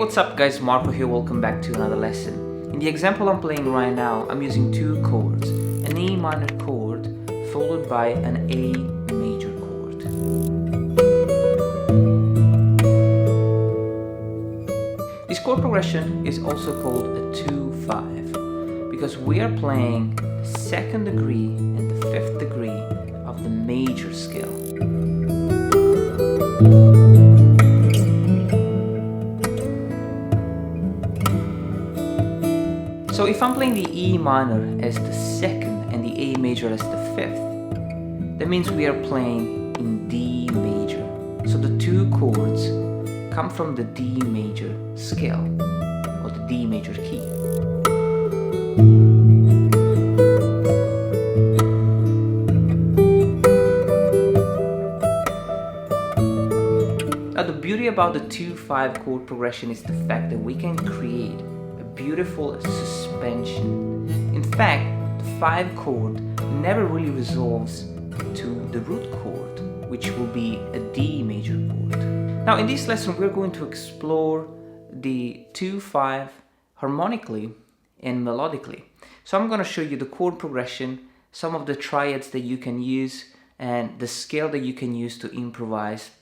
what's up guys, Marco here, welcome back to another lesson. In the example I'm playing right now, I'm using two chords, an A minor chord followed by an A major chord. This chord progression is also called a 2-5 because we are playing the second degree and the fifth degree of the major scale. So if I'm playing the E minor as the second and the A major as the fifth, that means we are playing in D major. So the two chords come from the D major scale, or the D major key. Now the beauty about the 2-5 chord progression is the fact that we can create beautiful suspension. In fact, the 5 chord never really resolves to the root chord, which will be a D major chord. Now in this lesson we're going to explore the 2-5 harmonically and melodically. So I'm going to show you the chord progression, some of the triads that you can use, and the scale that you can use to improvise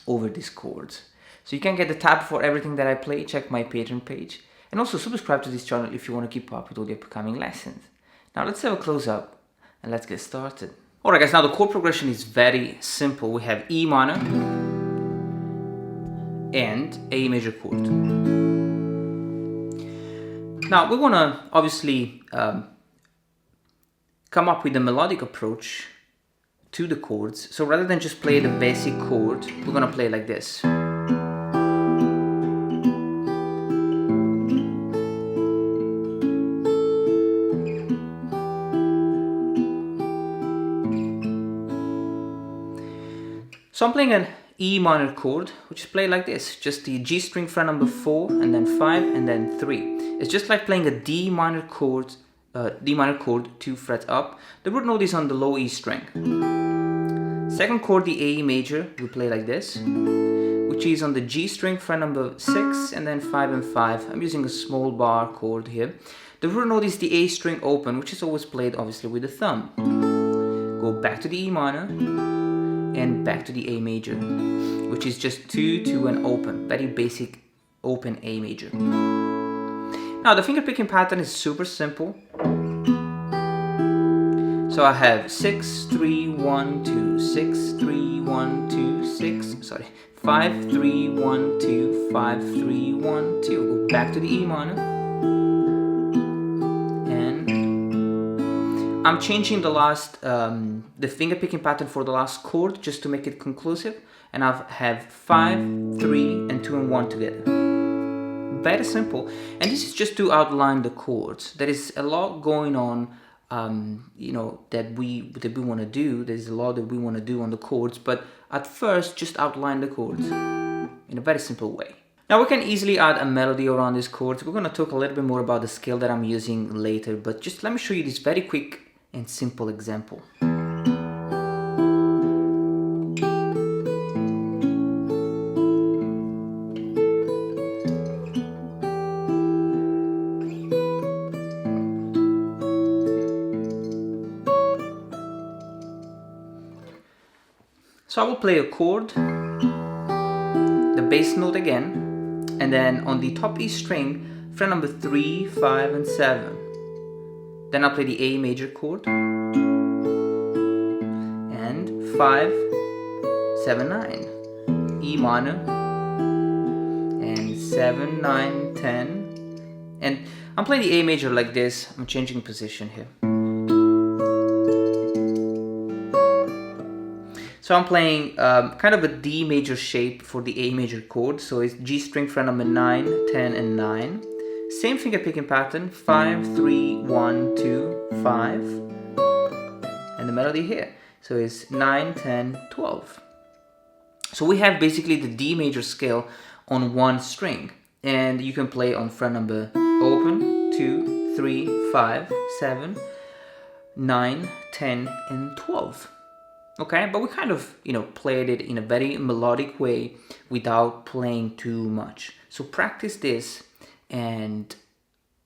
over these chords. So you can get the tab for everything that I play, check my Patreon page. And also subscribe to this channel if you want to keep up with all the upcoming lessons. Now let's have a close up and let's get started. Alright guys, now the chord progression is very simple. We have E minor and A major chord. Now we want to obviously come up with a melodic approach to the chords. So rather than just play the basic chord, we're going to play like this. So I'm playing an E minor chord, which is played like this, just the G string fret number 4, and then 5, and then 3. It's just like playing a D minor chord 2 frets up. The root note is on the low E string. Second chord, the A major, we play like this, which is on the G string fret number 6, and then 5 and 5. I'm using a small bar chord here. The root note is the A string open, which is always played obviously with the thumb. Go back to the E minor, and back to the A major, which is just 2, 2 and open, very basic open A major. Now the finger picking pattern is super simple. So I have 6, 3, 1, 2, 6, 3, 1, 2, 6, sorry, 5, 3, 1, 2, 5, 3, 1, 2. Go back to the E minor. I'm changing the last, the finger picking pattern for the last chord just to make it conclusive, and I have 5, 3, and 2 and 1 together. Very simple, and this is just to outline the chords. There is a lot going on, you know, that we want to do. There's a lot that we want to do on the chords, but at first, just outline the chords in a very simple way. Now we can easily add a melody around these chords. We're going to talk a little bit more about the scale that I'm using later, but just let me show you this very quick and simple example. So I will play a chord, the bass note again, and then on the top E string, fret number 3, 5 and 7. Then I'll play the A major chord, and 5, 7, 9, E minor, and 7, 9, 10, and I'm playing the A major like this. I'm changing position here. So I'm playing kind of a D major shape for the A major chord, so it's G string fret number 9, 10 and 9. Same finger picking pattern, 5, 3, 1, 2, 5, and the melody here. So it's 9, 10, 12. So we have basically the D major scale on one string, and you can play on fret number open, 2, 3, 5, 7, 9, 10, and 12. Okay, but we kind of, played it in a very melodic way without playing too much. So practice this and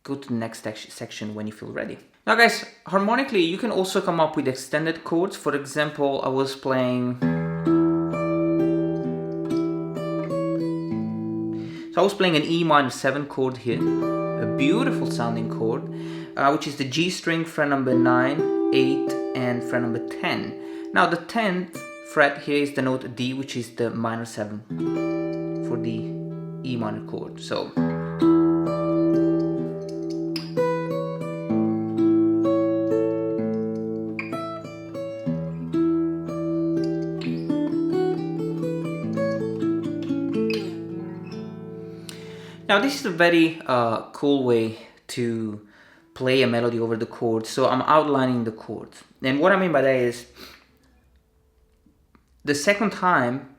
go to the next section when you feel ready. Now guys, harmonically you can also come up with extended chords. For example, I was playing an E minor 7 chord here, a beautiful sounding chord, which is the G string fret number 9, 8 and fret number 10. Now the 10th fret here is the note D, which is the minor 7 for the E minor chord. So now this is a very cool way to play a melody over the chords. So I'm outlining the chords. And what I mean by that is, the second time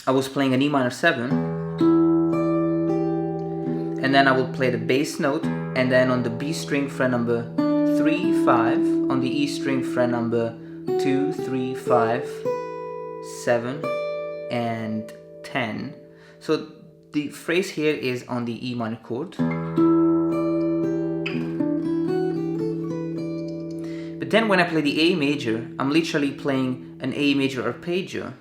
I was playing an E minor 7, and then I will play the bass note, and then on the B string fret number 3, 5, on the E string fret number 2, 3, 5, 7 and 10. So the phrase here is on the E minor chord. But then when I play the A major, I'm literally playing an A major arpeggio.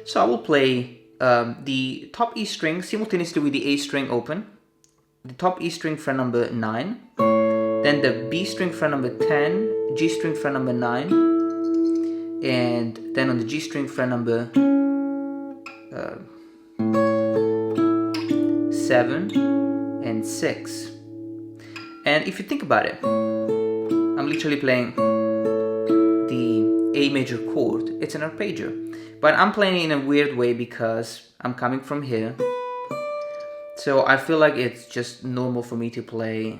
So I will play the top E string simultaneously with the A string open, the top E string fret number 9, then the B string fret number 10, G string fret number 9, and then on the G string fret number 7 and 6. And if you think about it, I'm literally playing the A major chord. It's an arpeggio, but I'm playing it in a weird way because I'm coming from here. So I feel like it's just normal for me to play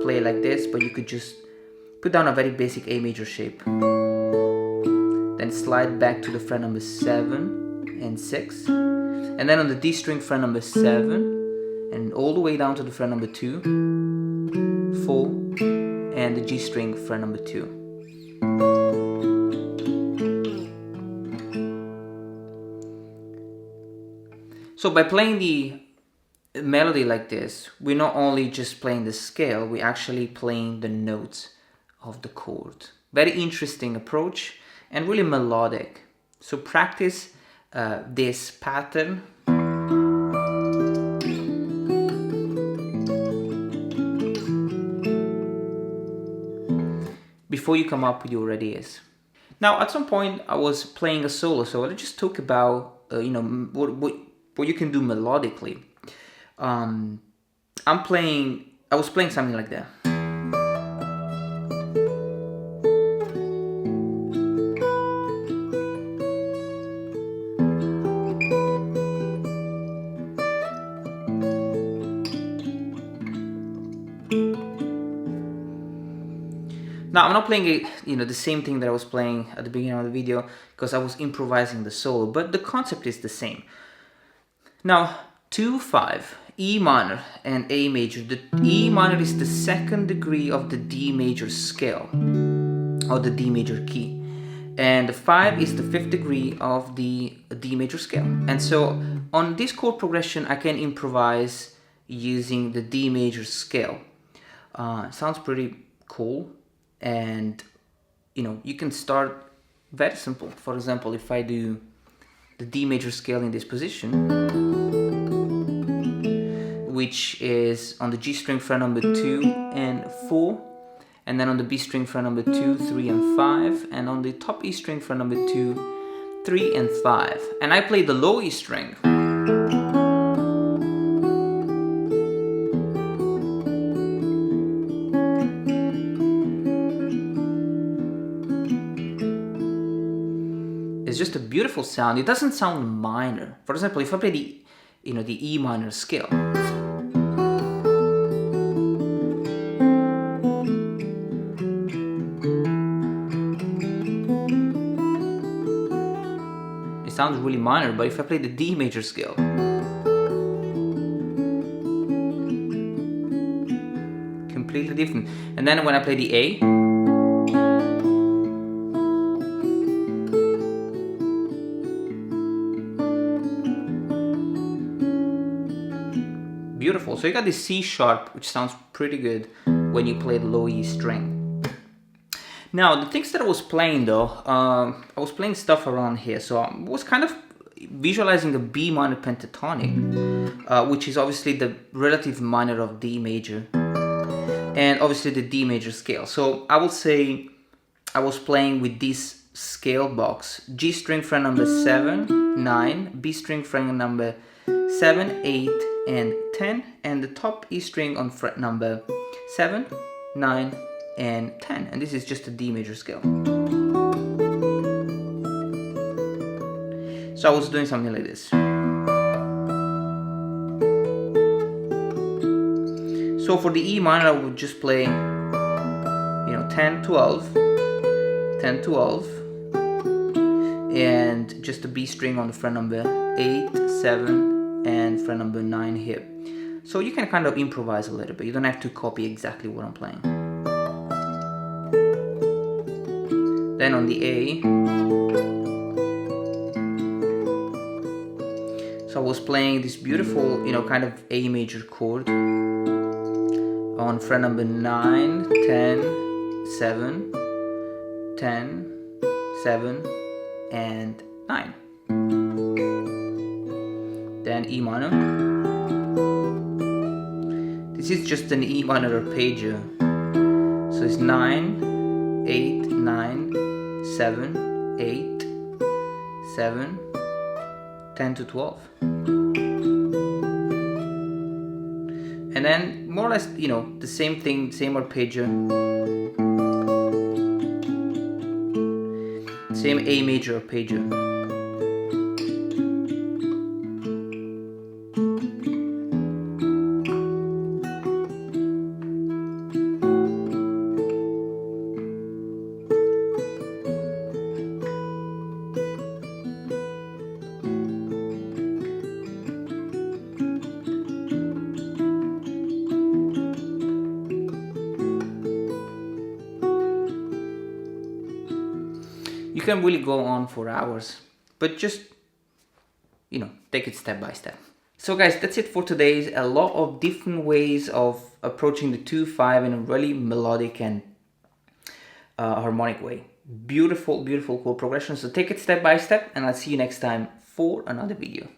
like this, but you could just put down a very basic A major shape. Then slide back to the fret number 7 and 6, and then on the D string fret number 7, and all the way down to the fret number 2, 4, and the G string fret number 2. So by playing the melody like this, we're not only just playing the scale, we're actually playing the notes of the chord. Very interesting approach and really melodic. So practice this pattern. Before you come up with your ideas. Now at some point I was playing a solo, so let's just talk about what you can do melodically. I was playing something like that. Now I'm not playing the same thing that I was playing at the beginning of the video because I was improvising the solo, but the concept is the same. Now 2, 5, E minor and A major. The E minor is the second degree of the D major scale, or the D major key, and the 5 is the 5th degree of the D major scale. And so on this chord progression I can improvise using the D major scale. Sounds pretty cool. And you can start very simple. For example, if I do the D major scale in this position, which is on the G string fret number 2 and 4, and then on the B string fret number 2, 3 and 5, and on the top E string fret number 2, 3 and 5, and I play the low E string. It's just a beautiful sound. It doesn't sound minor. For example, if I play the E minor scale, it sounds really minor. But if I play the D major scale, completely different. And then when I play the A, beautiful. So you got the C sharp, which sounds pretty good when you play the low E string. Now, the things that I was playing though, I was playing stuff around here. So I was kind of visualizing a B minor pentatonic, which is obviously the relative minor of D major, and obviously the D major scale. So I will say I was playing with this scale box: G string fret number 7, 9, B string fret number 7, 8, and 10, and the top E string on fret number 7, 9, and 10, and this is just a D major scale. So I was doing something like this. So for the E minor, I would just play, 10, 12, 10, 12, and just a B string on the fret number 8, 7, and fret number 9 here. So you can kind of improvise a little bit. You don't have to copy exactly what I'm playing. Then on the A, so I was playing this beautiful, kind of A major chord on fret number 9, 10, 7, 10, 7, and 9. Then E minor. This is just an E minor arpeggio. So it's 9, 8, 9, 7, 8, 7, 10 to 12. And then more or less, the same thing, same arpeggio, same A major arpeggio. You can really go on for hours, but just, take it step by step. So guys, that's it for today. A lot of different ways of approaching the 2/5 in a really melodic and harmonic way. Beautiful, beautiful chord progression. So take it step by step, and I'll see you next time for another video.